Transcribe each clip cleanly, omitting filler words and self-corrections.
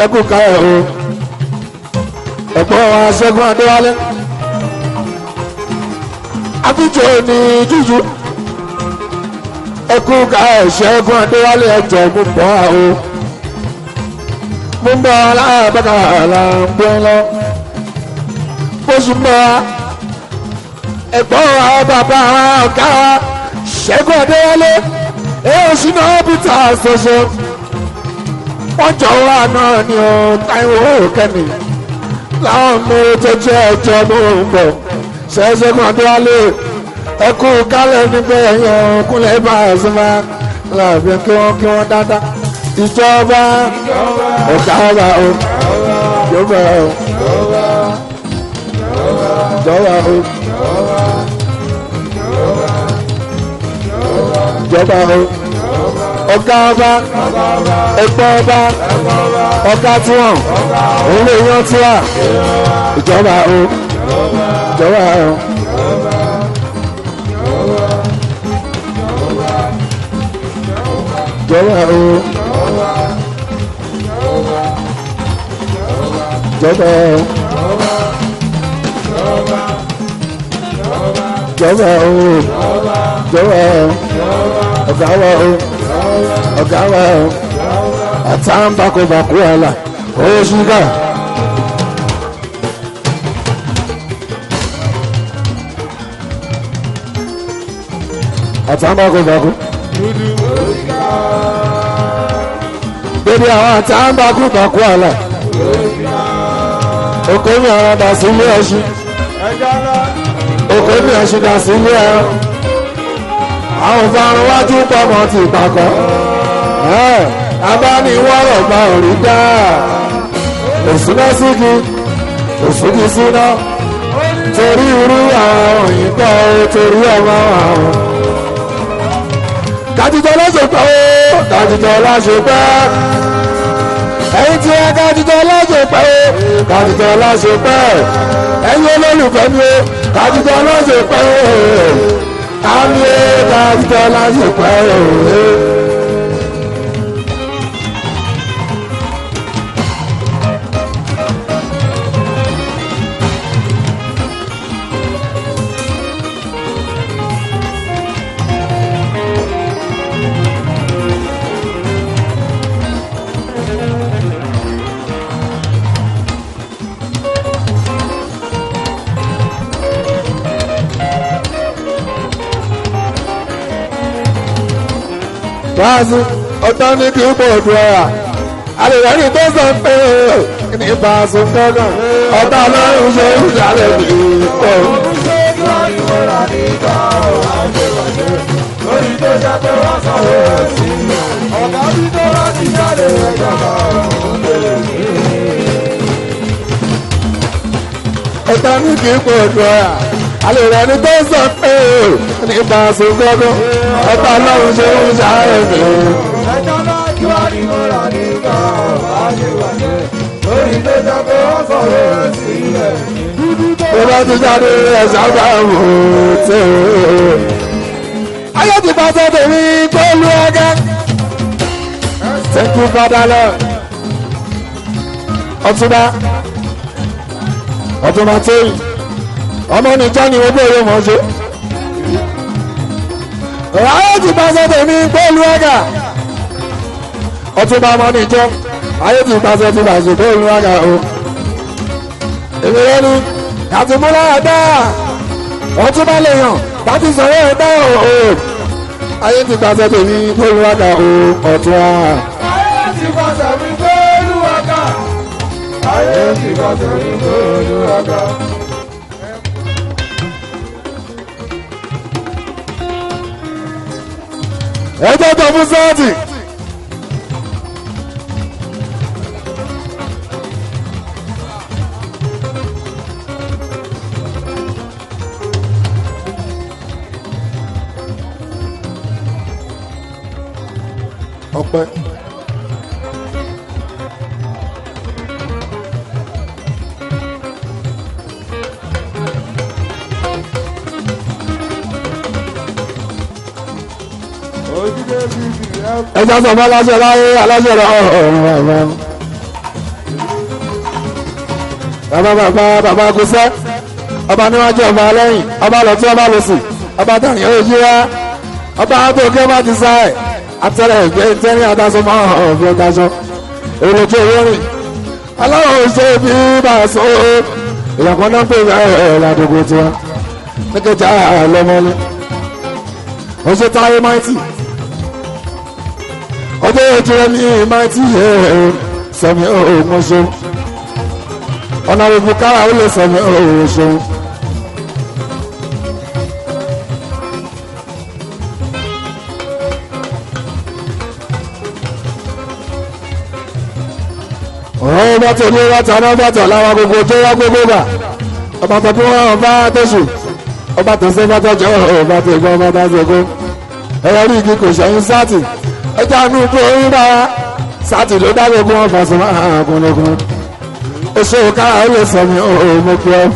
ẹ kú káyọ̀ o ẹ̀gbọ́n wa Ṣẹ́gun Adéwálé àbíjọ ní jújù ẹ kú káyọ̀ Ṣẹ́gun Adéwálé ẹjọ́ mú bọ́ o mú bọ́ aláàbẹ̀ká làǹgbẹ́ lọ bó ṣe mọ́ ẹ̀gbọ́n wa bàbá ọ̀gá wa Ṣẹ́gun Adéwálé èyí ò sí náà Peter ṣoṣo wọ́n jọ wá náà ni ó Táíwò Kẹ́mi láwọn ọmọ tó jẹ́ ẹjọ́ ló ń bọ̀ Ṣẹ́gun Adéwálé ẹkú kálẹ̀ níbẹ̀ yẹn Kúnlẹ̀ Pasuma láàbí kí wọ́n dáadáa ìjọba ọ̀gá wa o ìjọba o ìjọba o ìjọba o ọ̀gá ọba ẹ̀gbọ́n ọba ọ̀gá tí wọ́n òun lè yan tí wà ìjọba o ìjọba o. Ìjọba o ìjọba o ìjọba o ìjọba o ọ̀gá wa o ọ̀gá wa o àtàǹbàkọ̀bàkọ̀ àlà owó ṣúgà. àtàǹbàkọ̀bàkọ̀ bébí àwọn àtàǹbàkọ̀bàkọ̀ àlà òkè mi àwọn dà sí ilé ẹṣin òkè mi ẹṣin dà sí ilé ẹran àwọn fárun wájú pọmọ ti pàkọ abániwọ̀rọ̀ gba òrí dá òsúná sígi òsúgi síná torí irú àwọn òyìnbó torí ọmọ àwọn kájíjọ lọ́sọ̀pẹ́ ó kájíjọ lọ́sọ̀pẹ́ ẹ̀yin tí wọ́n kájíjọ lọ́sọ̀pẹ́ ó kájíjọ lọ́sọ̀pẹ́ ẹ̀yin olólùfẹ́ mi ó kájíjọ lọ́sọ̀pẹ́ ó àmì kájíjọ lọ́sọ̀pẹ́ ó. Báàsì ọ̀tọ́ ní kí n bọ̀ ọ̀dọ̀ ẹ̀yà àlèyàrí tó sọ pé ní báàsì gbọ́dọ̀ ọ̀tá lọ́rùn ṣe ń jalè ní ìpọ̀. ọ̀tọ́ ní kí n bọ̀ ọ̀dọ̀ ẹ̀yà àlèyàrí tó sọ pé ní báàsì gbọ́dọ̀ ọ̀tá lọ́rùn ṣe ń jalè ní ìpọ̀. ẹjọ́ náà kí wá ní mo rà nígbà wáṣíwáṣí lórí tó jẹ́ pé wọ́n sọ̀rọ̀ sílẹ̀. tó bá ti jáde ẹ̀sà bá wò ó tó. ayé ti bá sọ tèmi tó lu ẹgẹ. thank you father lord. ọtúnba tóyìn ọmọ nìjọ́ ni owó èrè mọ̀ ṣe. ayé ti bá sọ tèmi tó lu ẹgẹ. ọtúnba ọmọ nìjọ́ ayé ti bá sọ tèmi tó lu ẹgẹ o. èmi rẹ ni àtúmúlá ẹ̀dá ọtún bá lè yàn láti sọ̀rọ̀ ẹ̀dá o. ayé ti pàṣẹ tèmi fólúwàkà o ọ̀tún á. ayé ti pàṣẹ mi fólúwàkà. ayé ti pàṣẹ mi fólúwàkà. ẹjọ́ tó fún sọ́ọ̀tì. ọpẹ́ ojúlé bíbí ẹja sọ fún aláṣẹ láyé aláṣẹ rẹ bàbá kúṣẹ́ ọba níwájú ọba lẹ́yìn ọba lọ́tún ọba lọ́sì ọba tàní ojú wa ọba àtòkè ọba ti sáì àtẹrẹ ìgbẹ́ ìtẹ́rìn àtàṣọ máa hàn fún ọ̀dáṣọ olùkọ́ owó rìn aláwọ̀ ṣe bí bá a sọ èèyàn kan náà pè é ládùúgbò tiwa nígbàtí àlọ́mọ́lé ó ṣe táyé máìtì ọjọ́ ìjìnlẹ̀ ní máìtì sọmi òògùn ṣe ọ̀nà òbí kára ó lè sọmi òògùn ṣe. ọ̀rọ̀ bá tó ní wáta náà bá tọ̀ láwọn gbogbo tó wá gbogbo gbà ọba tó fún wọn bá tó sùn ọba tó ṣe bá tọ́jọ́ ọba tó gbọ́ ọba tó gbọ́ ẹ̀rọ rí igi kò ṣẹ́yìn sáàtì ẹja nù tó ń bá sáàtì ló dábẹ́ kí wọ́n fàṣọ máa kúnlẹ̀kún oṣù káà ó lè sọ mi ò mọ̀ pé ọ́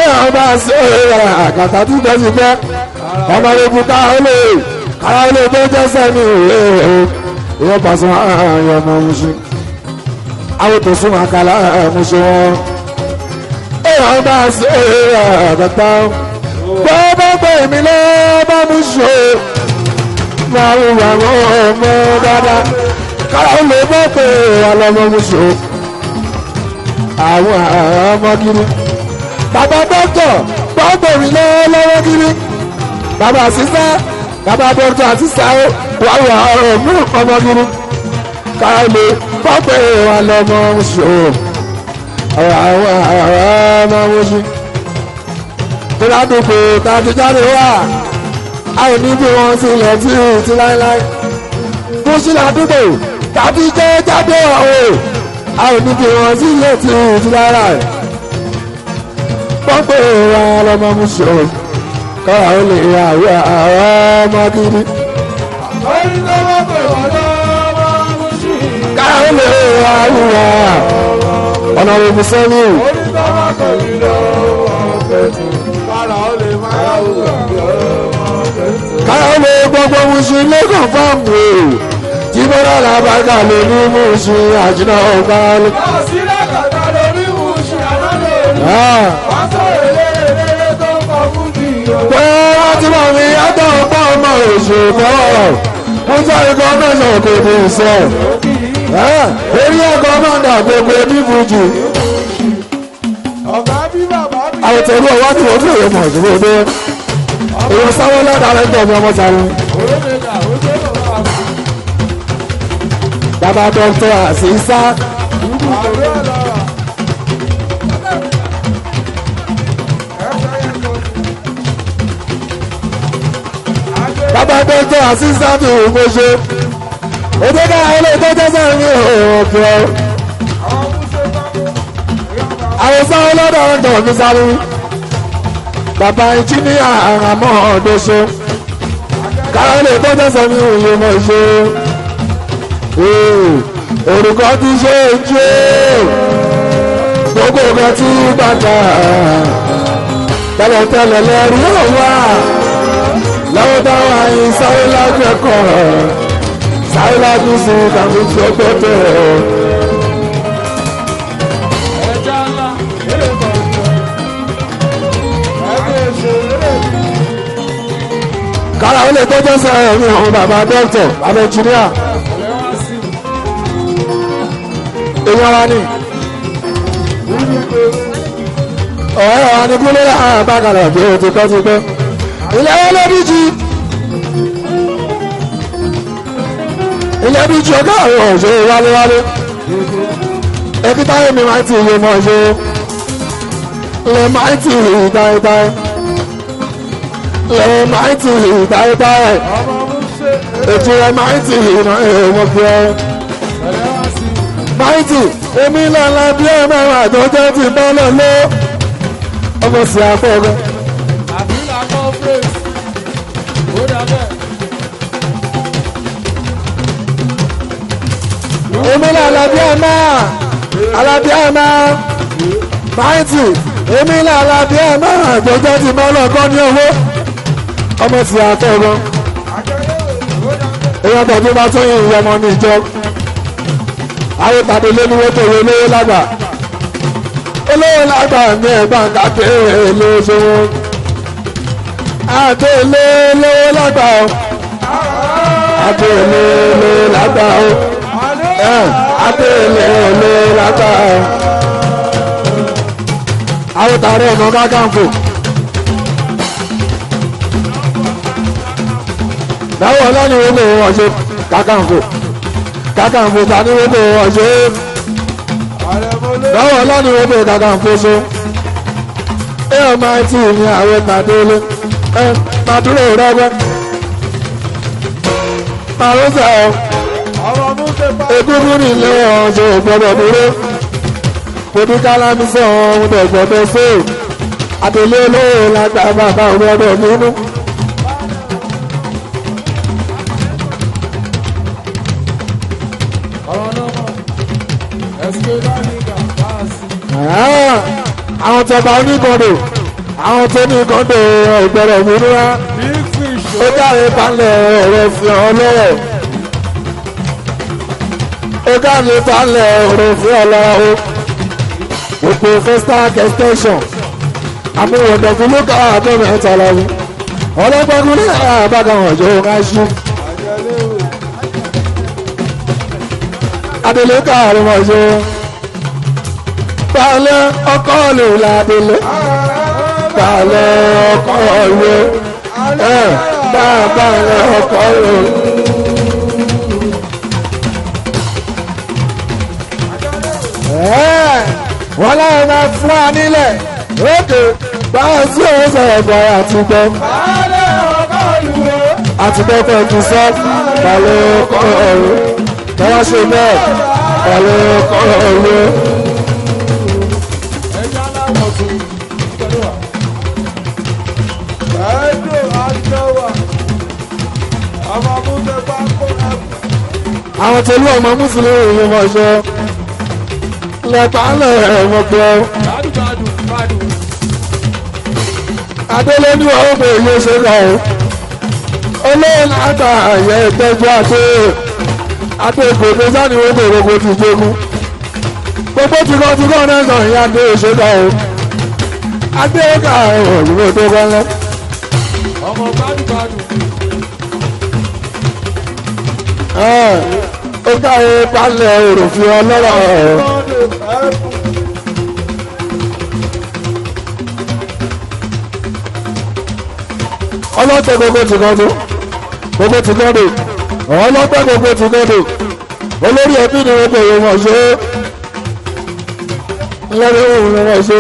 ẹ̀yàn bá ṣe àkàtà tí tó ti pẹ́ ọmọ ibu káà ó lè káà ó lè tó jẹ́ sẹ́mi ìwọ́n fàṣọ máa yọ ọmọ musu àwọn tó sún àkàlà musu wọn èèyàn bá ṣe àtàtà bọ́ọ̀bọ́ pé mi ló bá mú ṣe máa ń wà wọ́n ọmọ dáadáa kára ó lè bọ́ pé ọlọ́mọ mú ṣe àwọn ọmọ kiri bàbá dọ́kítọ̀ bọ́ọ̀bọ̀ mi lọ́wọ́ kiri bàbá sísá bàbá dọ́kítọ̀ àti sáyé wà wà ọmọ kiri kára ó lè bọ́ pé ọlọ́mọ mú ṣe àwọn ọmọ wọ́sí tó ládùúgbò tàbí jáde wà a ò ní bí wọ́n sílẹ̀ tí ò ti láíláí tó sí ládùúgbò tàbí jẹ́ jáde ọ̀hún a ò ní bí wọ́n sílẹ̀ tí ò ti láíláí pọ́pẹ́ wa lọ́mọ mú sọ kọ́ra ó lè ra àwọn ọmọ gidi orí tó wọ́n pè wọ́n lọ́wọ́ mú sí kára ó lè ra àwọn ọ̀nà òbí sẹ́ni orí tó wọ́n pè mí lọ́wọ́ pẹ̀tù kára ó lè máa wùwà lọ́wọ́ pẹ̀tù. kára ó lè gbogbo musu lẹ́kọ̀ọ́ fáàmù tí bọ́lá làbàkà lè ní musu àjìnà ọgbà lè. yóò sí lákàtà lórí musu àná lórí wọ́n sọ èlé tó ń kọ fún kì í o. pé wọ́n ti mọ̀ mí yàtọ̀ ọgbà ọmọ òṣù fọwọ́ mo sọ ikọ̀ mẹ́sàn-án kò ní sọ eré ẹ̀kọ́ máa ń dà gbogbo ní fújì. ọ̀gá bí bàbá bí. àwọn tẹ̀lé ọwọ́ tí wọ́n fèrè mọ̀ sí gbogbo èèyàn sáwọ́ lọ́dà rẹ̀ tọ̀ ní ọmọ sáré. olómìnira ó tó lọ wá sí. bàbá dọ́kítọ̀ àṣìṣá àbúrò lọ́wọ́. bàbá dọ́kítọ̀ àṣìṣá tó ń gbóṣe òdòdó àwọn ilé ìtọ́jọ́ sẹ́yìn ní òkè ọ́ àwọn sáwọ́ lọ́dà rẹ̀ tọ̀ ní sáré. bàbá ìjìnìyà àràmọ́ ọ̀dọ́ṣọ́ káwọn ilé ìtọ́jọ́ sẹ́yìn ní òye mọ̀ ṣe orúkọ tí ṣe é jẹ́ gbogbo nǹkan tí bàtà tẹ́lẹ̀tẹ́lẹ̀ lẹ́rú ọ̀wá lọ́wọ́ táwọn àyìn sáré lákẹ́kọ̀ọ́ sáré láti sùn tàbí tí ó gbọ́dọ̀. ẹja ńlá eré kọ̀ọ̀kan ẹgbẹ́ ìṣòro kára ó lè tọ́jọ́ sẹ́yìn ní àwọn bàbá dọ́kítọ̀ bàbá ìjìnìyà èèyàn wa ni ọ̀rẹ́ wa ni kúlẹ̀ àbákalẹ̀ bí o ti pẹ́ ti pẹ́ ilé ẹlẹ́bí jí ilé bí jí ọgá àwọn ọ̀ṣẹ́ wálé ẹbí táyé mi máa ti ilé mọ́ ṣe ilé máa ti ìdáyébáyé ilé máa ti ìdáyébáyé ètò rẹ̀ máa ti ìná èèmọ̀ fi ọ́ máìtì omi lọ́la bí ẹ mẹ́wàá tó jẹ́ ti bọ́lọ̀ ló ọmọ sí afọ́gọ́. àbílà conference ó dàbẹ̀. omi lọ́la bí ẹ máa alábí ẹ máa máìtì omi lọ́la bí ẹ máa tó jẹ́ ti bọ́lọ̀ kọ́ ní owó ọmọ sí afọ́gọ́. èèyàn tọ̀tún bá tún yìn ìyọmọ ní ìjọ àwọn tàbí lé ní wọ́tò ìwé olówó lágbà olówó lágbà ní ẹ̀gbọ́n kàkẹ́ lóṣòwò àdélé lówó lágbà o àdélé lówó lágbà o àdélé lówó lágbà o àwọn tààrí ọ̀nà Kakanfò láwọn ọlọ́ni wo lè wọ́n ṣe Kakanfò Kakanfò tani wo lè wọ́n ṣe láwọn ọlọ́ni wo lè Kakanfò ṣe máa tí ní àwọn tàdélé màdúró rẹ́gbẹ́ màrúsẹ̀ egúngún nílé ọ̀ṣọ́ gbọ́dọ̀ dúró kòdí kálámísọ̀ ọ̀hún dẹ̀gbọ́dọ̀ sí àdélé olóòrò lágbà bàbá ọgbọ́dọ̀ nínú. àwọn tọba oníkọ̀dọ̀ àwọn tó ní kọ́ńdọ̀ ìgbọ̀rọ̀ múnúwá ó dáre balẹ̀ ọ̀rọ̀ fi ọlọ́rọ̀ ó dáre balẹ̀ ọ̀rọ̀ fi ọlọ́rọ̀ gbogbo festac extension àmúwọ̀dọ̀gún ló ká àbẹ̀rẹ̀ ẹ̀ta lọ́wọ́ ọlọ́gbọ́gún ní àbágan ọ̀jọ́ ráṣú adélé káàrin ọ̀jọ́ balẹ̀ ọkọ̀ lè ládélé balẹ̀ ọkọ̀ lè balẹ̀ ọkọ̀ lè. wọ́n láwọn máa fún wa nílẹ̀ òkè báwọn tí òun sọ̀rọ̀ bọ̀ àtìgbọ́ àtìgbọ́ pẹ̀lú sọ balẹ̀ ọkọ̀ lè tọ́wọ́ ṣe bẹ́ẹ̀ balẹ̀ ọkọ̀ lè. àwọn tẹ̀lú ọmọ mùsùlùmí yìí mọ̀ ṣe lẹ́pàálẹ̀ ẹ̀wọ̀n gbọ́. adélé ní wọ́n bẹ̀ ilé ṣe kọ̀ ọ́ olóòlù àgbà àyẹ ìtẹ́jú àti ìgbòho sáni wọ́n bẹ̀ gbogbo ti jogún gbogbo tìkọ́ náà sọ ìyá adé ṣe kọ̀ ọ́ adé ká ẹ̀wọ̀n ìgbò tó kọ́ lọ. ọmọ gbádùgbádùn. ó káyé balẹ̀ òròfin ọlọ́rọ̀ ọlọ́tẹ̀ gbogbo ti kọ́dọ̀ ọlọ́tẹ̀ gbogbo ti kọ́dọ̀ olórí ẹbí ni wọ́n bẹ̀rẹ̀ wọ́n ṣe lórí òun ni wọ́n ṣe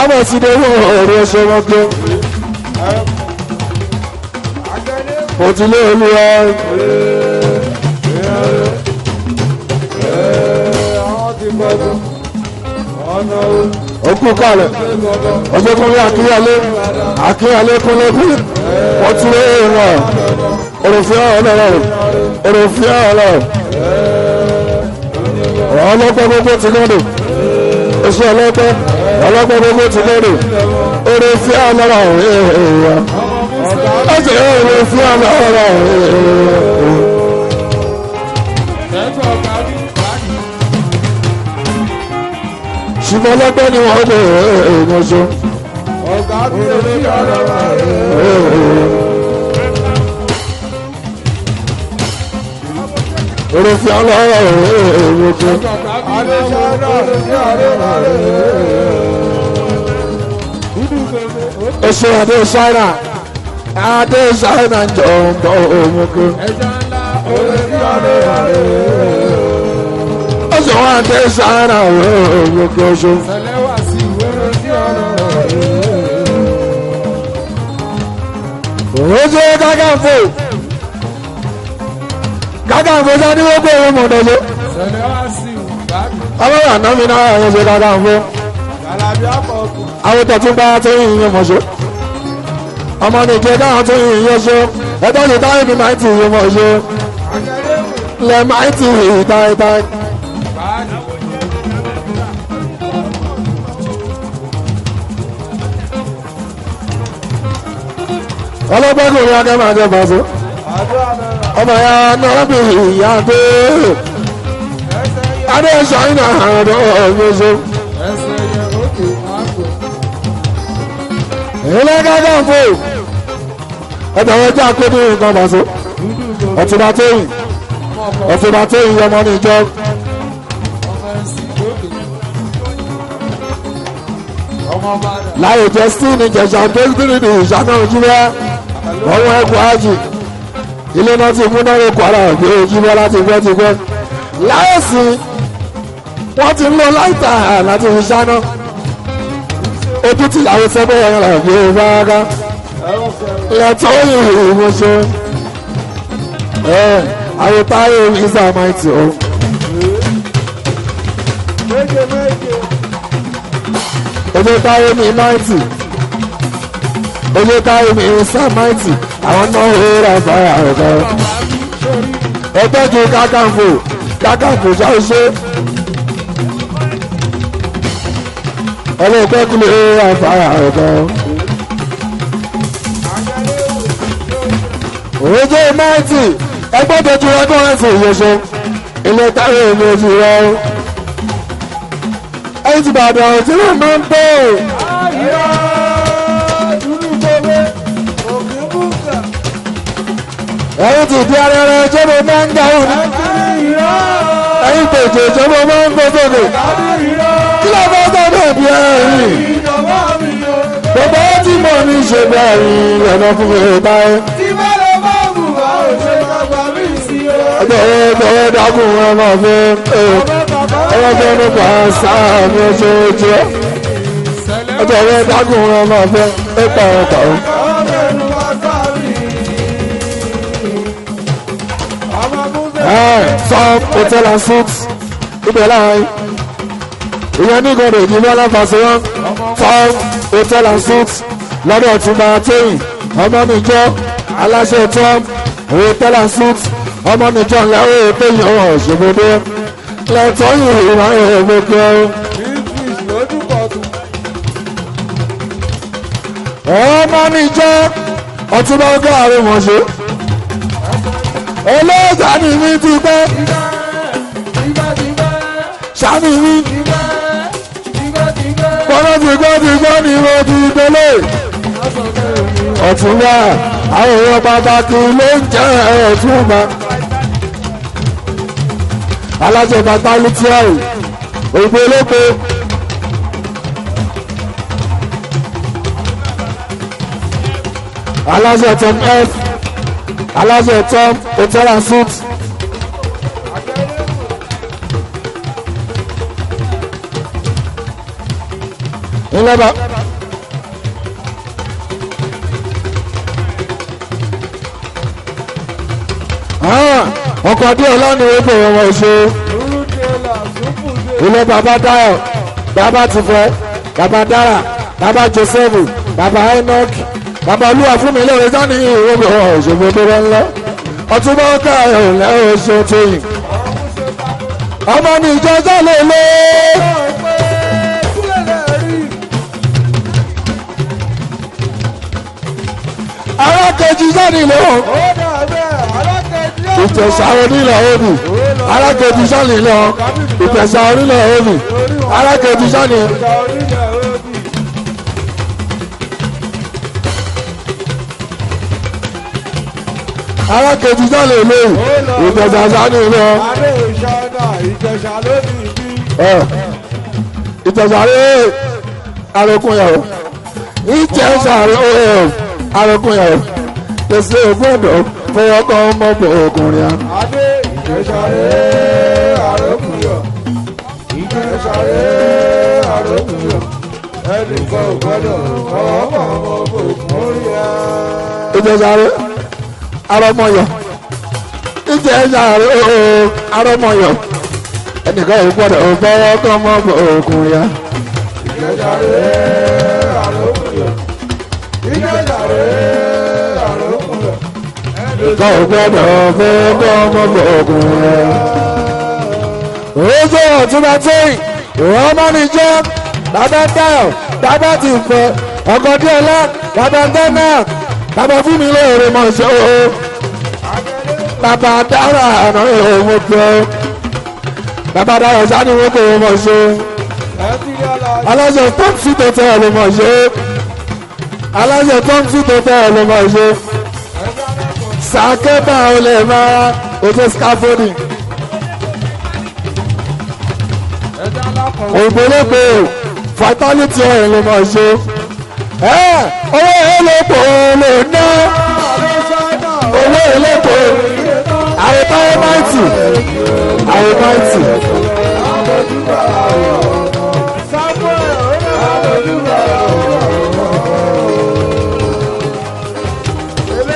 ọmọ ìsìnkú ọ̀rọ̀ ṣe wọ́n gbé òtílé olúwa okú kalẹ̀ ọjọ́kùnrin àkíyàlé kúnlẹ́kún wọ́n tún lé ìrìnà òròfin ọlọ́rọ̀ ọlọ́pẹ́ gbogbo ti lọ́dọ̀ oṣù ọlọ́pẹ́ gbogbo ti lọ́dọ̀ òròfin ọlọ́rọ̀ èèyàn ọjọ́ òròfin ọlọ́rọ̀ ṣùgbọ́n lọ́pẹ́ ni wọ́n lè èèyàn ṣe. ọ̀gá tí ó ní ọ̀rọ̀ òròfin ọlọ́rọ̀ èèyàn ṣe. èso adé ṣáínà ń jọ ọ̀dọ́ òun kú. ọ̀sẹ̀ wọn adé ṣáínà òun kú ṣe. òun ṣe Kakanfò sani wọ́n gbé ohun mọ̀dọ́lé. ọlọ́run àná mi náà yẹn ṣe Kakanfò. àwọn tọ̀tún bá tó yìn yẹn mọ̀ ṣe. ọmọ nìkẹ́ káwọn tó yìn yẹn ṣe. ẹgbẹ́ ṣe táyé mi máa ń tì yẹn mọ̀ ṣe. lẹ máa ń tì yìí táyé. ọlọ́gbẹ́kùnrin akẹ́ máa jẹ bàṣẹ. ọmọ ya náà bí ìyá dé adé ṣáínà àdó ọ̀gbẹ́sọ. ilé gángan fò ẹ̀dọ̀ ọjà kó ní nǹkan bàṣọ ọ̀túnba tóyìn ọmọ níjọ. láyé justin ìjẹ̀ṣà kékeré ìṣáná ojúmọ́ ọwọ́ ẹ̀kọ́ ájì ilé náà ti múná ẹ̀kọ́ ara ọ̀gbẹ́ ojúmọ́ láti gbẹ́ ti gbẹ́ láyé sí wọ́n ti ń lọ láìta láti fi ṣáná ojú tí ìyàwó sẹ́gbẹ́ ẹ̀rọ ọ̀gbẹ́ báraká lẹ́tọ́ yìí mo ṣe àwọn táyé ìsà máìtì o. ojú táyé mi máìtì ojú táyé mi ìsà máìtì àwọn náà ó rà fáyà ọ̀gá ẹgbẹ́ ju kákàǹfò ṣáṣe ẹlẹ́gbẹ́ kúlẹ̀ ó rà fáyà ọ̀gá. ojú máìtì ẹgbẹ́ tó ju ẹgbẹ́ wọn sì yẹsẹ ilé táyé mi ò ti rọ ẹ̀yìn tí bàbá ọ̀hún tí wọ́n máa ń bọ̀. ẹ̀yìn tí di arẹrẹ jẹ́bọ̀ máa ń dáhùn ní. ẹ̀yìn tètè jẹ́bọ̀ máa ń gbọ́dọ̀. kí ló bá gbọ́dọ̀ bí ẹ̀yìn. bàbá tí mo ní ṣe bẹ́ẹ̀ ọ̀nà fún mi báyìí. ọjọ́ dákun wọn máa fẹ́ ọlọ́jọ́ nípa sáàmì ojoojúmọ́ ọjọ́ dákun wọn máa fẹ́ ẹ̀pà ọ̀pá o. Some hotel and suits ibẹ̀ láàrin ìyẹn ní ìgbọ̀dọ̀ ìdílé aláfàṣẹ́wọ́n some hotel and suits lọ́dọ̀ ọ̀túnba tóyìn ọmọ mi jọ aláṣẹ tom hotel and suits ọmọ nìjọ ìyàwó ètòyìn ọ̀hún ṣògbódé lẹ́tọ́yìn ìran èèmọ̀kẹ́ ọmọ nìjọ ọtúnbá ọgá àrùn mọ̀ṣẹ́ olóògbà ni mi ti pẹ́ sani mi pọ́nà ti gbọ́ ni mo ti délé ọ̀túnbá àwọn èèyàn pàtàkì ló ń jẹ́ ọ̀túnbá alájọ bàtà lùtíàrù òyìnbó olóko alájọ tom f alájọ tom hotel and suits ńlẹ́bà ọkọ̀ díẹ̀ lọ́nà ìwé ọmọ ìṣe ilé bàbá Táyọ̀ bàbá Tìfẹ́ bàbá Dára bàbá Joseph bàbá Enoch bàbá Olúwa fún mi lóore sani ìwé ọmọ ìṣòwò tó rẹ ńlọ ọtúbọ̀ káyọ̀ lẹ́wọ̀ ṣe tóyìn ọmọ ní ìjọ sálẹ̀ lé. arákejì sani lọ́wọ́ ìtẹ̀sà onílọ̀ òbí arákejì sani lọ ìtẹ̀sà onílọ̀ òbí arákejì sani. arákejì sani lọ ìtẹ̀sà sani lọ. ìtẹ̀sà rẹ̀ arókùn yàwó ìtẹ̀sà rẹ̀ arókùn yàwó tẹ̀sí ògbọ́dọ̀ fọwọ́ kan ọmọbìnrin ọkùnrin a. adé ìjẹsàrẹ́ àròkùnyọ̀ ìjẹsàrẹ́ àròkùnyọ̀ ẹnìkan ò gbọ́dọ̀ fọwọ́ kan ọmọbìnrin a. ìjẹsàrẹ́ arọmọyọ ìjẹsàrẹ́ arọmọyọ ẹnìkan ò gbọ́dọ̀ fọwọ́ kan ọmọbìnrin ọkùnrin a. ìjẹsàrẹ́ àròkùnyọ̀ ìjẹsàrẹ́ àròkùnyọ̀. Kọ́ gbọ́dọ̀ fẹ́ bọ́ ọmọ ọkùnrin. Ojú ọ̀túnba tóyìn, ọmọ nìjọ́, bàbá Táyọ̀, bàbá Tìfẹ́, ọkọ̀ díẹ̀lá, bàbá Gánà, bàbá fún mi lóore mọ̀ ṣe o. bàbá dára àná ìhòòhò kí ọ bàbá dára sani wọn kò mọ̀ ṣe aláṣẹ tọ́ǹsì tó tẹ́ ẹ ló mọ̀ ṣe aláṣẹ tọ́ǹsì tó tẹ́ ẹ ló mọ̀ ṣe sàkébà olè máa ojú scaffolding ògbólógbò fatality ẹ̀ ló mọ̀ ṣe owó elépo lè ná owó elépo àyètáyé máìtì àyè máìtì.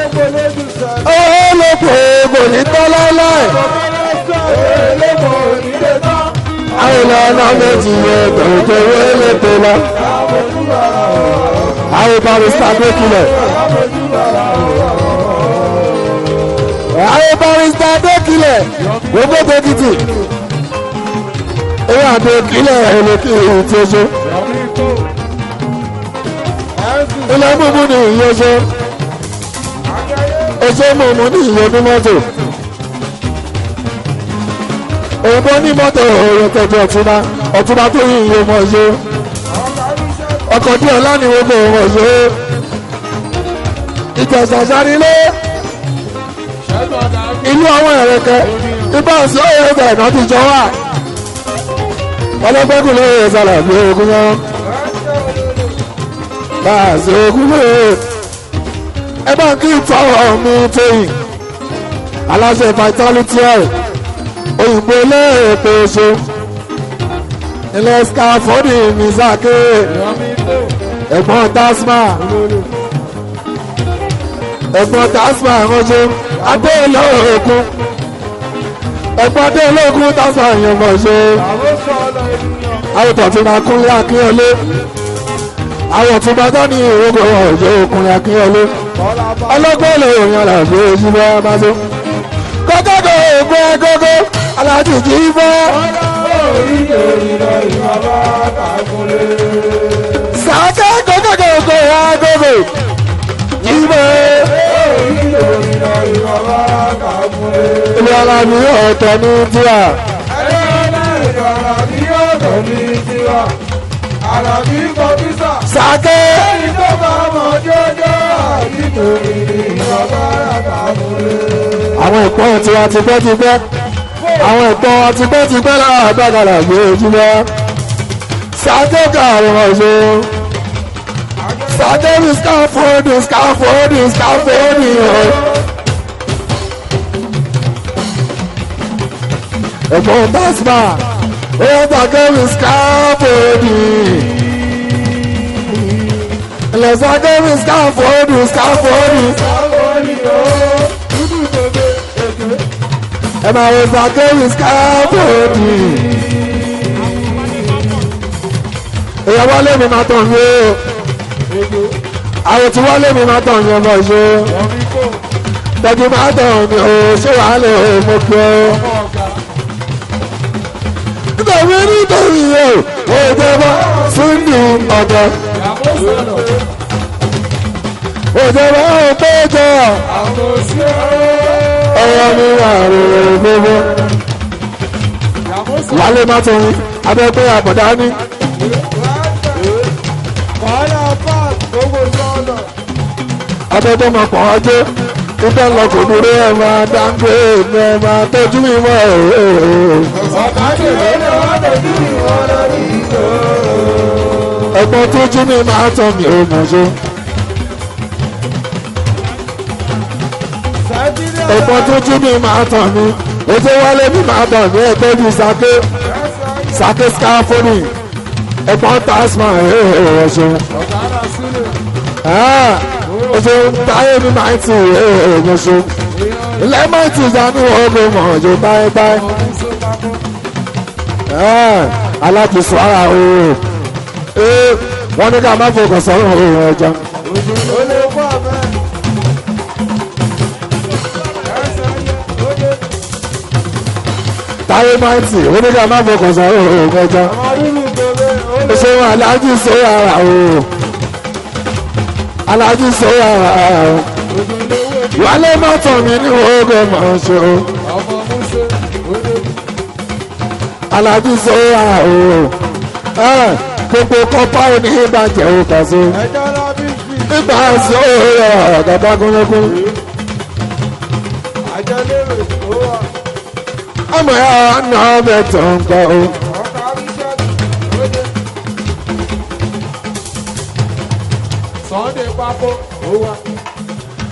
owó elépo kò ní tọ́ láéláé. àwọn ìlànà méjì yẹn tòótọ́ owó elépo lọ. àwọn barista dókìlẹ̀. àwọn barista dókìlẹ̀ gbogbo dókìtì. èyí àti òkìlẹ̀ olókìlẹ̀ tí ó ṣe. ilé mímú ni ìyẹn ṣe. oṣù mímú ni ìyẹn ní mọ́tò. òyìnbó ní mọ́tò òòrùn tẹ̀jú ọ̀túnba tó yí ìyẹn mọ̀ ṣe. ọkọ̀ díẹ̀ lánìí wọ́n kò mọ̀ ṣe. ìjọsàsárílé ìlú àwọn ẹ̀rẹ̀kẹ́ ibà sí ọ̀yẹ́ ẹ̀fẹ̀ náà ti jọ wà ọlọ́gbẹ́kùn lóye ìsàlẹ̀ bí ogun yẹn bá a sí ogun lóye ẹ bá kí ìtọ́wọ̀ mi tóyìn aláṣẹ vitality ẹ̀ òyìnbó lẹ́ẹ̀pẹ̀ oṣù ilẹ̀ scaffolding ní sàké ẹ̀gbọ́n tasma ránṣẹ́ adéolóògùn ẹ̀gbọ́n adéolóògùn tasma yẹn mọ̀ṣẹ́ àwòtọ̀ tí máa kúnlé akínyẹlé àwọ̀ tí bá dání ìrógò ọ̀jọ́ òkúnlé akínyẹlé ọlọ́gbọ́n lè ròyìn àlàfo ìṣúná máa tó kọ́kọ́kọ́ ògùn ẹgọ́gọ́ alájìjì bọ́ sàkẹ́ kọ́kọ́kọ́ ògùn ẹgọ́gọ́ ìbò ilé alámi ọ̀tọ̀ ní tíra sàkẹ́ àwọn ẹ̀kọ́ tiwa tipẹ́tipẹ́ àwọn ẹ̀kọ́ tipẹ́tipẹ́ láwọn àgbàkàlà gbé ojúmọ́ sàkẹ́ kà àwọn ọ̀ṣọ́ sàkẹ́ scaffolding ẹ̀gbọ́n tasma ó sàkẹ́ scaffolding ilẹ̀ sàkẹ́ scaffolding ẹ máa wo sàkẹ́ scaffolding èèyàn wọlé mi máa tàn yé àwọn tí wọlé mi máa tàn yẹn bọ̀ ṣe tọ́jú máa tàn mí o ṣé wàá lè mú kí o. nítorí o òjòba súnì ọ̀dọ́ òjòba òpéjọ ọ̀rọ̀ mi wà rèrè gbogbo wálé má tàn yín abẹ́pẹ́ àbọ̀dá ní. abẹ́pẹ́ máa pọ̀ ọjọ́ ìbẹ́ lọ kò dúró ẹ̀ máa dáńgbé ẹ̀ máa tọ́jú mi mọ́ ẹ̀gbọ́n tó jí mi máa tọ́ mi ò mọ̀ ṣe. ẹ̀gbọ́n tó jí mi máa tọ́ mi ètò wálé mi máa tọ́ mi ẹ̀gbẹ́ bíi sàké scaffolding ẹ̀gbọ́n tasma ẹ̀ṣẹ̀ oṣù táyé mi máa ń tì ẹ̀ṣẹ̀ ilé máa ń tì ìdánù ọgbọ̀n mọ̀ ọ̀jọ̀ báyìí alákìsọ ara ooo wọ́n ní ká má fọkàn sọ́rọ̀ oòrùn ẹja. táyé máìtì wọ́n ní ká má fọkàn sọ́rọ̀ oòrùn ẹja. ṣé wọn aláàjì sọ ara ooo aláàjì sọ ara ooo wálé mọ́tò mi ní ogo máa ṣe o. alájú sọ àwọ̀ gbogbo kọ́pá òní ìbàjẹ́ ò kà sí. nígbà sí òòrè ọ̀gá gúnlẹ́gún. ọmọ ya nà ọbẹ̀ tó ń gbọ́ o. Sunday Papo,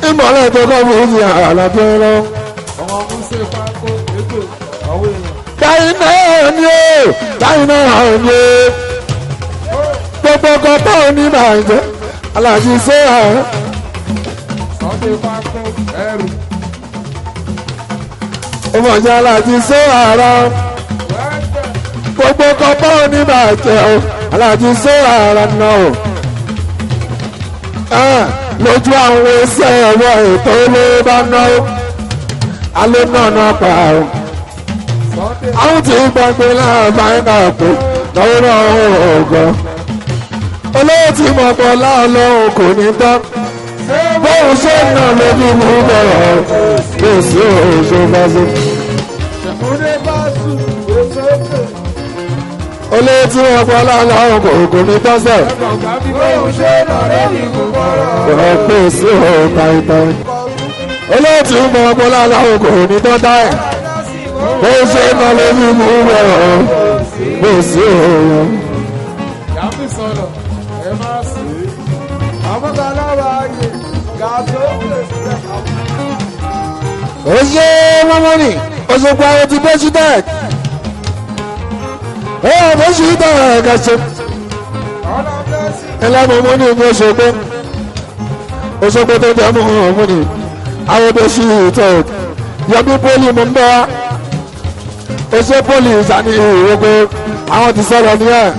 ìmọ̀lẹ̀ tó kọ́ mi ní àlàbí lọ. ọmọ Musa Papo, ètò àwọn èèyàn. táyì náà ni ó táyì náà ni ó. gbogbo kọ́pá òní ìbàjẹ́ alájú sọ àárẹ̀. Sunday Papo, ẹrù. ọmọọjà alájí sọ ara gbogbo kọpọ oníbàjẹ́ o alájí sọ ara náà o lójú àwọn iṣẹ́ ẹ̀rọ ètò ló bá ná o alẹ́ náà náà pa o àwọn tí gbàgbé náà bá ń kà pé lọ́wọ́ náà ọ̀gọ́ olówó tí mo pọ̀ láàlọ́hùn kò ní tán bóun ṣe ń nà lójú mú bẹ̀rẹ̀ kò sí òṣèlú bá sí. olówó tí wọ́n pọ̀ láàlọ́hùn kò ní tán sẹ̀. kò pè sí òkàìtàn. olówó tí wọ́n pọ̀ láàlọ́hùn kò ní tán táyà. bóun ṣe ń nà lójú mú bẹ̀rẹ̀ kò sí òṣèlú. Yàtí sọ̀rọ̀, ẹ máa sì. Àwọn kan lára ayé, gàtó lè ṣe àwọn. ó ṣe mọ́mọ́nì òṣùpá ayé ti bó ṣí dẹ́ẹ̀k bó ṣí dẹ́ẹ̀k ẹ̀ṣẹ̀ ẹlẹ́mọ̀mọ́nì ní Òṣogbo tó jẹ́ mọ́mọ́nì àwọn bó ṣí dẹ́ẹ̀k yọbí pólì mú ń bá oṣù pólì ìsàní ìwógbó àwọn ti sọ̀rọ̀ ní ẹ̀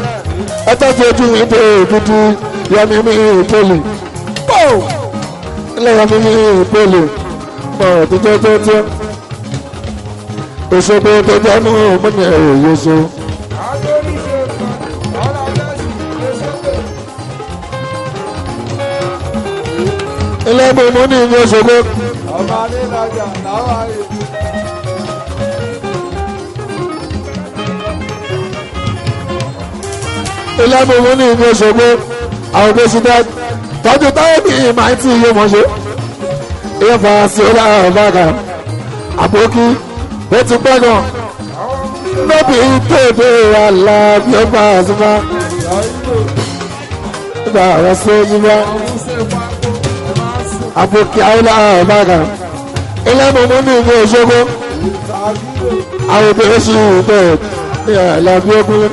ẹtọ́jú ojú ìdè dúdú yọmí mi pólì ilé yọmí mi pólì mọ̀ tó jẹ́ tó jẹ́ Òṣogbo tó jẹ́ mú múni èyí so. ilé mú múni ní Òṣogbo. Ọba Adélájà láwọn ayé. ilé mú múni ní Òṣogbo àwọn tó ṣe dá tọ́jú táyé ní ìmọ̀ àti iye mọ̀ ṣe. ìyẹn fà á sí ọlá ọ̀bàgà àbókí ó ti pẹ́ gan lóbi tètè àlà bí ó bá a sí máa nígbà àwọn sójú bá àbókí àwòlá ọ̀bàgà ilé mọ̀mọ́ ní ìlú Òṣogbo àwọn obìnrin sì bẹ̀ ní àlà bí ó kúlẹ̀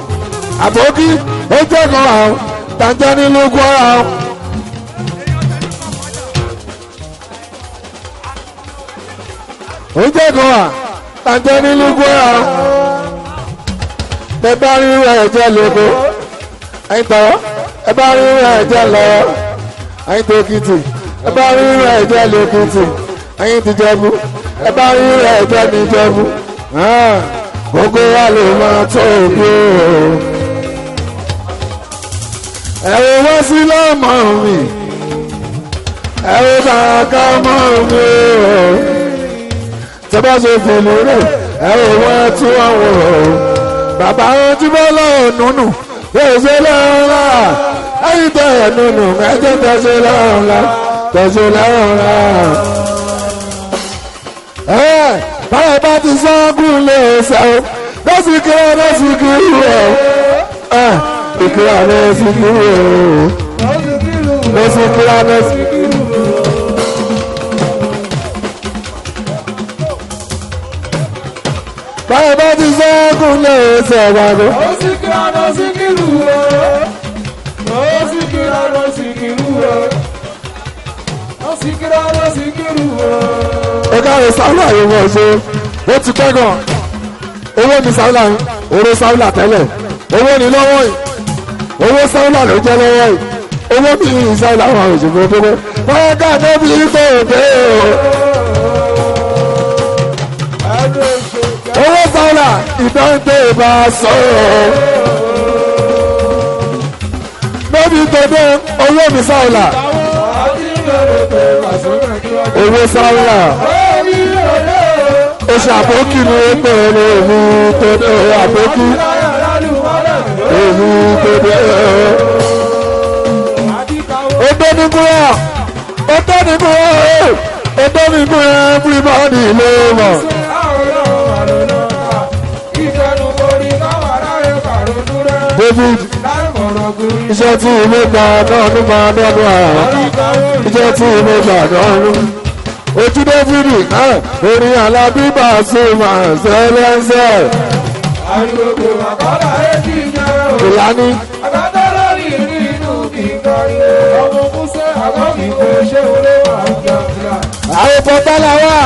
àbókí ó jẹ́ kan àwọn tàǹjẹ́ nílùú Kwara. ó jẹ́ kan wà tàǹjẹ́ nílùú Kwara ẹ bá rí rẹ̀ jẹ́ lóko ẹ̀yin tọ̀rọ̀ ẹ bá rí rẹ̀ jẹ́ lọ́wọ́ ẹ̀yin tó Èkìtì ẹ bá rí rẹ̀ jẹ́ lókìtì ẹ̀yin ti Jẹ̀bú ẹ bá rí rẹ̀ jẹ́ ní Jẹ̀bú gbogbo wa lè máa tó òbí o ẹ̀rọ wá sí lọ́mọ mi ẹ̀rọ bàkà mọ́ mi o tẹ́bá ṣe fèlè rẹ̀ ẹ̀rọ wọ́n tún àwọn ọ̀rọ̀ bàbá wọn tí bọ́ lọ́wọ́ nùnù yóò ṣe lọ́wọ́ ẹ̀yìn tẹ̀ ẹ̀ nùnù ẹ̀jẹ̀ tẹ̀ṣe lọ́wọ́ tẹ̀ṣe lọ́wọ́ báyọ̀ bá ti sọ́ọ́gùn lè ṣe o lọ́sìkìrì lọ́sìkìrì o ìkìrì lọ́sìkìrì o lọ́sìkìrì lọ́sìkìrì o. báyọ̀ bá ti sọ́ọ́gùn lè ṣe ọ̀gbàgbọ́. Lọ́sìkìrì lọ́sìkìrì o lọ́sìkìrì lọ́sìkìrì o lọ́sìkìrì lọ́sìkìrì o. ẹ káre sáúlà yìí wọ̀ ṣe ó ti pẹ́ gan owó ní sáúlà yìí owó sáúlà tẹ́lẹ̀ owó ní lọ́wọ́ yìí owó sáúlà ló jẹ́ lọ́wọ́ yìí owó bí yìí sáúlà wà òṣèlú tó pé wọ́n ká débi tó dé o. owó sáúlà ìdáǹdé bá sọ̀rọ̀ lóbi tó dé owó mi sáúlà. owó sáwùlà ó ṣàbókì ní pẹ̀lú èmi tó dé àbókì èmi tó dé. ó tó ní kúrò ó tó ní kúrò ó tó ní kúrò everybody ló mọ̀. David iṣẹ́ tí ilé gba dọ́ọ̀nù máa dọ́ọ̀nù àrà iṣẹ́ tí ilé gba dọ́ọ̀nù ojú David náà orin Alábí Pasuma ṣẹlẹ́ṣẹ́ ìlànà àwọn pọ̀tálà wà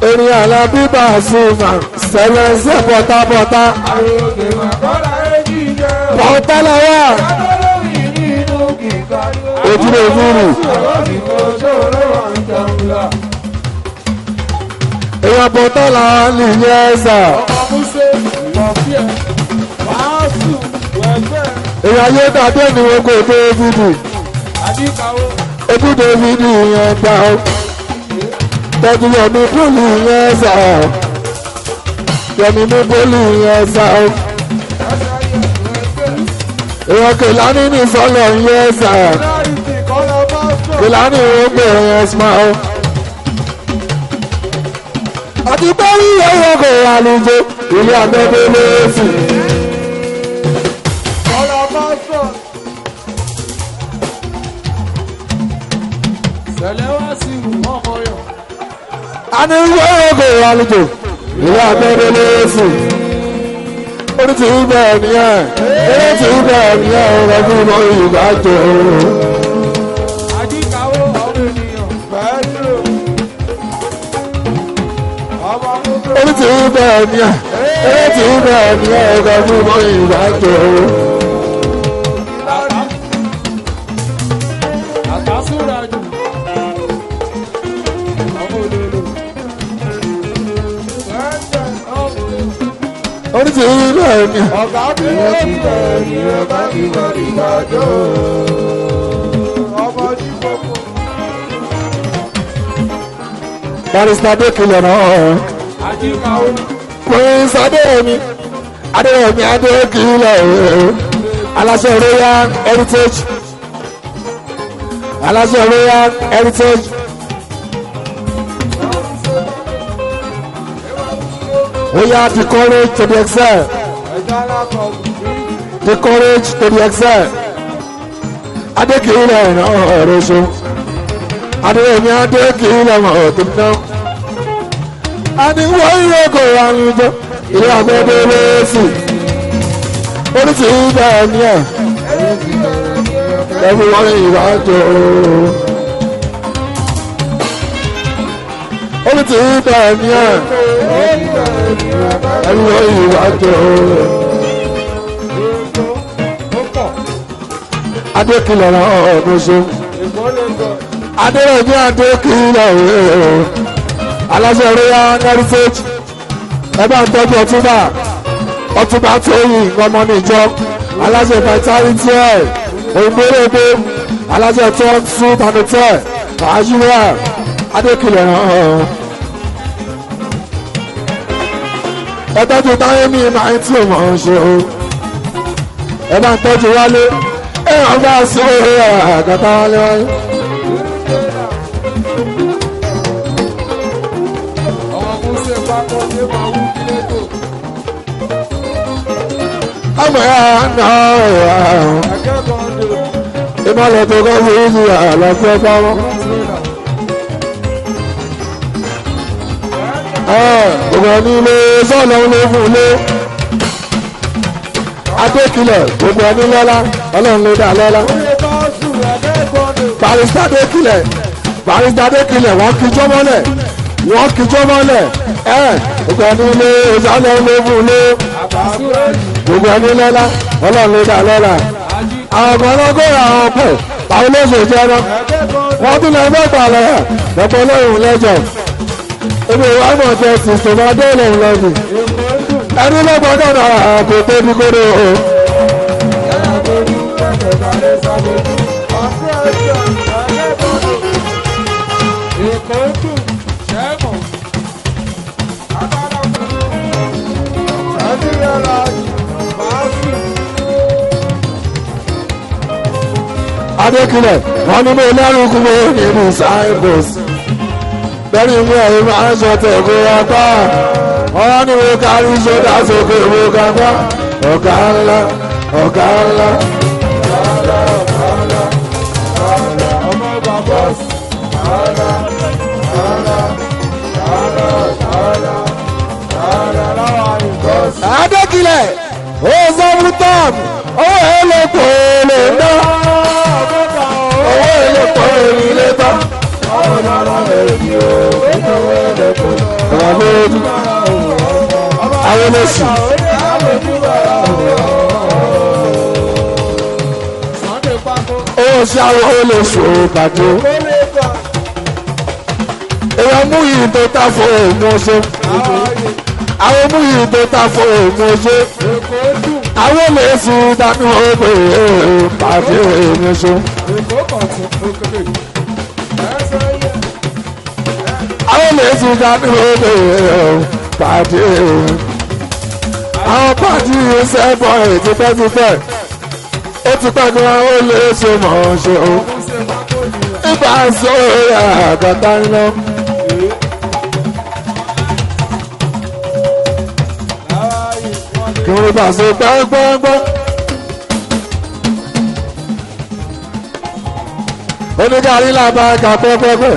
orin Alábí Pasuma ṣẹlẹ́ṣẹ́ pọ̀tápọ̀tá pọ̀tálà wà ojú David èèyàn pọ̀tálà nìyẹn ẹ̀sà èèyàn ayé dàbí ẹni wọn kò David ojú David yẹn gbà ó tọ́jú yẹmi bólú yẹn ẹ̀sà yẹmi mú bólú yẹn ẹ̀sà ó èèyàn Kèlání ní sọ́lọ̀ yẹn ẹ̀sà Kèlání ó gbé yẹn ẹ̀sà ó àti bẹ́ẹ̀rí ẹ̀yọ́ kò àlùjọ ilé abẹ́bẹ́ lẹ́sìn. a ní ẹ̀yọ́ kò àlùjọ ilé abẹ́bẹ́ lẹ́sìn. orí ti ń bẹ̀ nìyẹn orí ti ń bẹ̀ nìyẹn ọ̀rọ̀ fún ọmọ Yorùbá jọ. orí ti ń bẹ̀ nìyẹn orí ti ń bẹ̀ nìyẹn ọ̀rọ̀ fún ọmọ Yorùbá jọ. orí ti ń bẹ̀ nìyẹn. ọ̀gá bí wọ́n ti bẹ̀ ní ọ̀gá bí wọ́n ti gbàjọ́ ọmọ ní gbogbo. Barrister Adékìlẹ̀ náà. Prince Adéyẹmí Adéyẹmí Adékìlẹ̀ aláṣẹ Royal Heritage aláṣẹ Royal Heritage oya the courage to the excel the courage to the excel Adékìlẹ̀ náà ọ̀rọ̀ ṣo Adéyẹmí Adékìlẹ̀ mọ̀ ọ̀tún náà. Àníwọ̀ ìrọ̀kọ̀ àrùjọ ilé àgbẹ̀dẹ̀ lẹ́sì orí ti ń bẹ̀ ní ẹ̀ ẹ̀fún wọn ìwájọ orí ti ń bẹ̀ ní ẹ̀ ẹ̀fún wọn ìwájọ. Adékìlẹ̀ náà ọ̀dún ṣe Adéyẹmí Adékìlẹ̀ aláṣẹ Royal Heritage ẹ bá ń tọ́jú ọtúbà tóyìn ọmọ níjọ aláṣẹ vitality ẹ òyìnbórògbò aláṣẹ tó ń sún tanutẹ àjúwà Adékìlẹ̀ hàn. ẹ tọ́jú táyé mi máa ń tí ò mọ̀ ń ṣe o ẹ bá ń tọ́jú wálé ẹ hàn bá sí òwe àgàtà wálé wáyé. ọmọ ya nà ìmọ̀lẹ̀ tó kọ́ fún ìlú àlọ́fẹ́ pamọ́. gbogbo ẹni lé sọ́ọ̀lọ́ ló fún un lé Adékìlẹ̀ gbogbo ẹni lọ́lá Ọlọ́run ló dá lọ́lá. Barrister Adékìlẹ̀ wọ́n kíjọ́ mọ́lẹ̀ gbogbo ẹni lé sọ́ọ̀lọ́ ló fún un lé gbogbo ẹni lọ́lá Ọlọ́run ló dá lọ́lá. àwọn ọ̀gbọ́n ọlọ́gọ́rọ̀ àwọn ọ̀pọ̀ àwọn olóṣèlú jẹ́ náà wọ́n tún lọ mẹ́ta lọ́yà lọ́pọ̀ lọ́rùn lẹ́jọ̀ ebi ìwà náà jẹ́ sísèmí adéèlè ńlọ́ọ̀dì ẹni lọ́gbọ́dọ̀ náà kò tóbi kóró o. Adékìlẹ̀ wọn ní mo lẹ́rù kú mo nínú Cyprus bẹ́ẹ̀ni mi ẹ̀ máa ń sọ tẹ̀kọ́ apá wọn ní mo kárí sódà sókè mo kápá ọ̀gá ńlá ọ̀gá ńlá. ọmọ bàbá Adékìlẹ̀ ó sọ fún Tom owó èlò kò lè ná owó èlò kò lè tán. Àwọn olójú àwọn olóṣù. Ó ṣe àwọn olóṣù pàtó. Èèyàn mú yìí tó ta fún òun ṣe. Àwọn mú yìí tó ta fún òun ṣe. Àwọn olóṣù dánú ọgbẹ́ pàdé òun ṣe. Àwọn olóṣù dánú ọgbẹ́ pàdé òun. Àwọn pàdé ṣẹ́bọ̀ tipẹ́tipẹ́. Ó ti pẹ́ kí wọ́n ó lè ṣe mọ̀ ọ́n ṣe o. Ibà sóyà àgàtà iná. Kí wọ́n bá ṣe gbọ́ngbọ́ngbọ́n. Oníkàrí làbá ẹ̀ka pẹ́pẹ́pẹ́.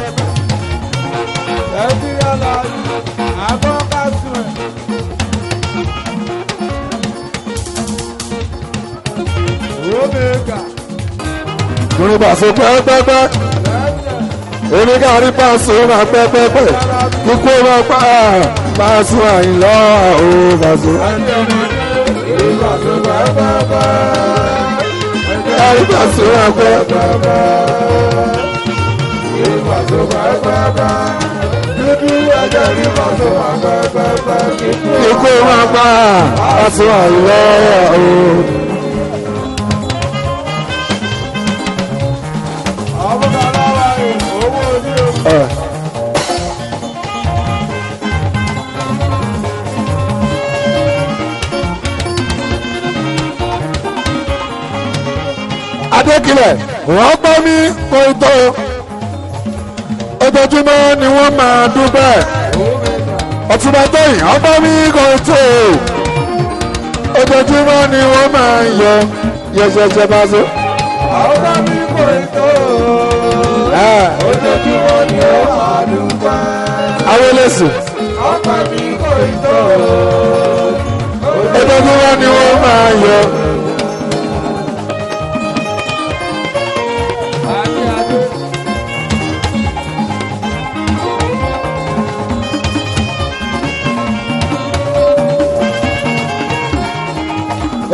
Kúrò bá so pẹ́pẹ́pẹ́, oníkàrí pàṣẹ máa pẹ́pẹ́pẹ́, kíkó máa pa pàṣẹ àìlọ́ àwọn pàṣẹ. Kárí pàṣẹ máa pẹ́pẹ́pẹ́, kíkó máa pa pàṣẹ àìlọ́ àwọn. Adékìlẹ̀ wọ́n gbọ́ mi kò tó ojoojúmọ́ ni wọ́n máa dúpẹ́ ọ̀túnba tóyìn ọgbọ́ mi kò tó ojoojúmọ́ ni wọ́n máa yọ yẹsẹsẹ bá so. ọgbọ́ mi kò tó ojoojúmọ́ ni wọ́n máa dúpẹ́. àwọn eléṣù. ọgbọ́ mi kò tó ojoojúmọ́ ni wọ́n máa yọ.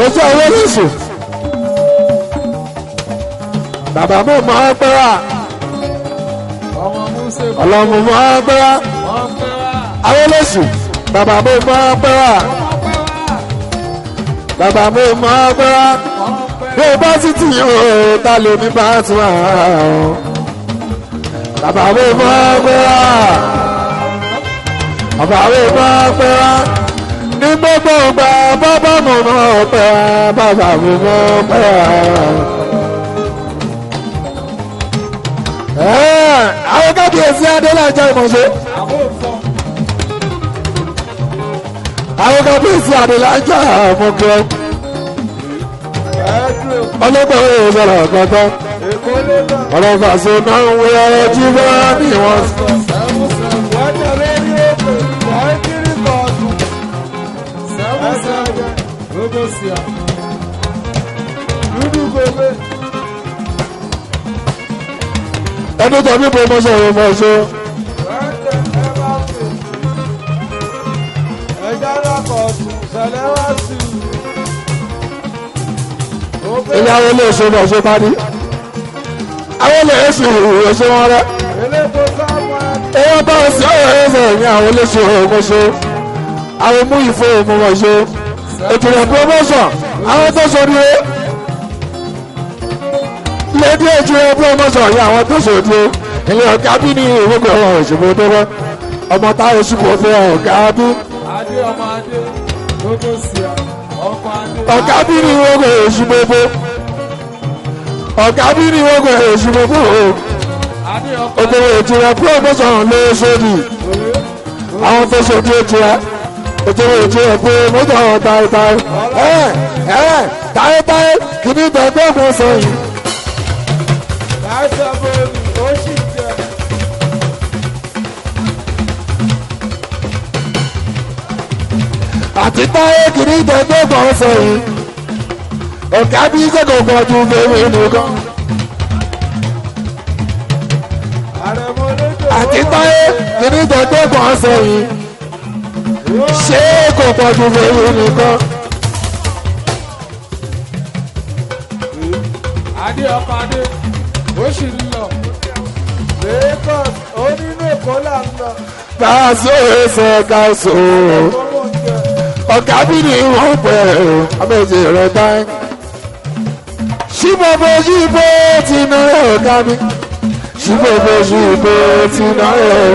ojú àwọn oríṣi bàbá mo mọ ọpẹrà ọlọmọ mọ ọpẹrà àwọn oríṣi bàbá mo mọ ọpẹrà bàbá mo mọ ọpẹrà bí o bá sì tì yóò ta lè ní bá tún àwọn bàbá mo mọ ọpẹrà bàbá mo mọ ọpẹrà. Ní gbogbo ọgbà bàbá mo mọ ọpẹ́ bàbá mo mọ ọpẹ́. Àwọn kábíyèsí Adélájà ìmọ̀ṣẹ́. Àwọn kábíyèsí Adélájà ìmọ̀kẹ́. Ọlọ́pàá yóò sọ̀rọ̀ kankan. Ọlọ́pàá ṣe náà ń wé ọ̀rọ̀ jí bá ní wọ́n. Ẹni tó ní promotion yóò mọ̀ ṣe. Ilé àwọn ilé ìṣe náà ṣe bá ní. Àwọn ilé ìṣe ìwé ṣe wọ́n rẹ́. Èèyàn bá ń ṣe ọ̀rọ̀ ẹ̀ṣẹ̀ ní àwọn ilé ìṣe òun ṣe. Àwọn mú ìfẹ́ òun mọ̀ ṣe. Ètò ìrìn promotion àwọn tó ṣorí ẹ. Lédí ètò ìrìn promotion yìí àwọn tó ṣorí ẹ. Ilé ọ̀gá bí ní ìwúgbọ̀ ọ̀rọ̀ ìṣòro tó wọ́n. Ọmọ táwọn oṣù kò fẹ́ ọ̀gá bí. gbogbo sí a ọkọ adé. ọ̀gá bí ni wọ́n kò èṣù gbogbo ọ̀gá bí ni wọ́n kò èṣù gbogbo adé ọkọ òkòwò ìtura promotion ló ṣòdì àwọn tó ṣòdì ìtura òkòwò ìtura promotion táyétáyé táyétáyé kìíní tẹ̀gbẹ́ kò sọ̀yìn. láìsọ bóyá ó sì jẹ. àti táyé kìíní tẹ̀gbẹ́ kò sọ̀yìn ọ̀gá bí sẹ́kọ̀ọ́ kan tún fèrè nìkan. àti táyé kìíní tẹ̀gbẹ́ kan sọ̀yìn ṣé kò pọ̀ tún fèrè nìkan. adé ọkọ adé ó sì ń lọ. Lagos ó nínú èkó là ń lọ. Káàsó ẹsẹ̀ káàsó ọ̀gá bí ni wọ́n pẹ̀ àmẹ́jì rẹ̀ dáì. Ṣíbọ̀bọ̀ ṣíbọ̀ ti ná ọ̀gá mi. Ṣíbọ̀bọ̀ ṣíbọ̀ ti ná ẹ̀.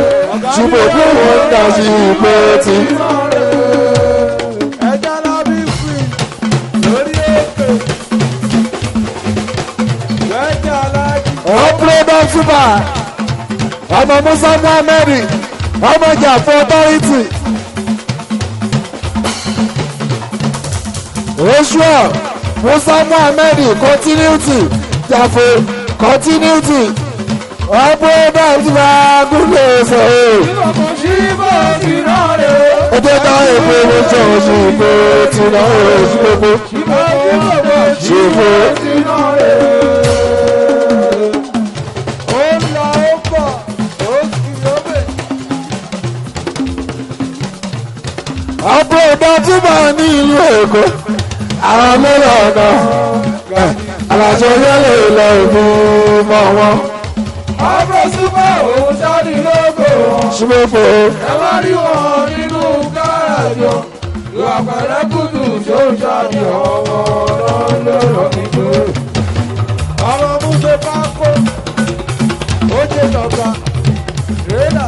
Ṣíbọ̀bọ̀ wọ́n dá ṣíbọ̀ ti. ẹja lábí fún lórí èkó. ẹja aláàjì. Ọ̀pọ̀lọpọ̀ ṣùgbà ọmọ Musa Muhammed ọmọ ìjà fún ọtọ́rìtì. Oṣuọ̀ Musa Muhammed continuity jàfo continuity ọ̀pọ̀lọpọ̀ ṣùgbà gúnlẹ̀ ẹ̀sẹ̀ o. ṣíbọ̀ ti náà rè é. Ọjọ́ ká èpo owó jọ ṣùgbọ́ ti náà rẹ̀ ṣùgbọ́. ṣíbọ̀ ti náà rè é. ó ń lọ ó bọ̀ ó sì lóbè. Àbúrò ìdájúmọ̀ ní ìlú Èkó àwọn mẹ́rọ̀ ọ̀nà alájọ yẹ́lẹ̀ ilẹ̀ ìlú mọ́ wọn. ọ̀pọ̀ súpà òun sáàdì lógo. Ṣùgbọ́fọ̀ ẹ wá rí wọn nínú gáràjọ. ìwà pẹ̀lẹ́kùtù tó ń ṣàbí ọmọ lọ́lọ́rọ̀ nínú. ọmọ múṣe pákó ó jẹ tọ̀gbà rẹ́là.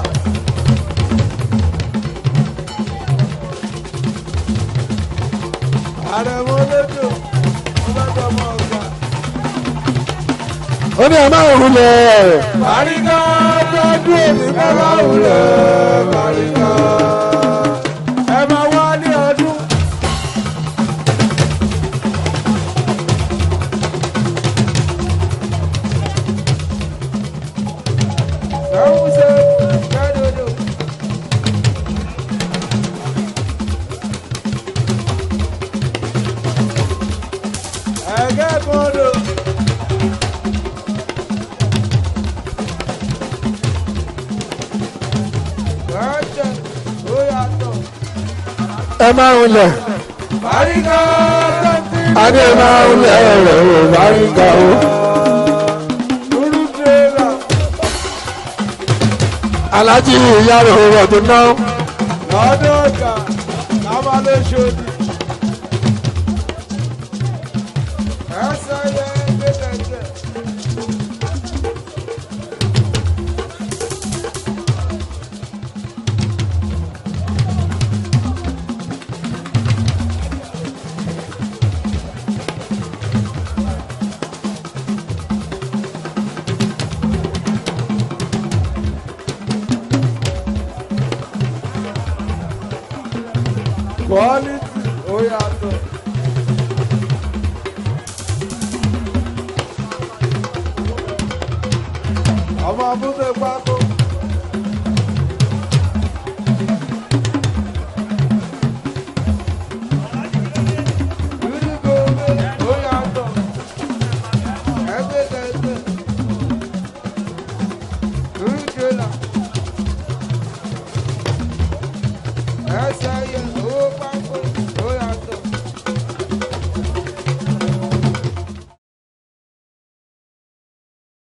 àrẹ̀mọ lẹ́jọ́ ọlọ́dọ̀ ọmọ ọ̀gá. ó ní ẹ̀má òrùlẹ̀ Bàríkà tọ́jú èmi bàbá wulẹ̀ bàríkà. Ẹ máa wá ní ọdún. Ẹ̀hún ṣe kẹ́dọ̀dọ̀. Ẹ̀gẹ́ gbọ́dọ̀. ẹ̀má òrùlẹ̀ Bàríkà tọ́jú adé ẹ̀má òrùlẹ̀ rẹ̀ ò báríkà o. olùdíyẹ̀lá. Alájí ìyá rẹ̀ ò rọ̀ tó ná. Lọ́dọ̀ ọ̀gá lábá ló ṣòdì. Ẹsẹ̀ yẹ gbẹ́dẹ̀gbẹ́. Quality ó yàtọ̀. Àwọn abúlé pákó. Lúdìgbò ó yàtọ̀. Ẹgbẹ́gbẹ́. Lúdìgbò là. Ẹsẹ̀ yẹ.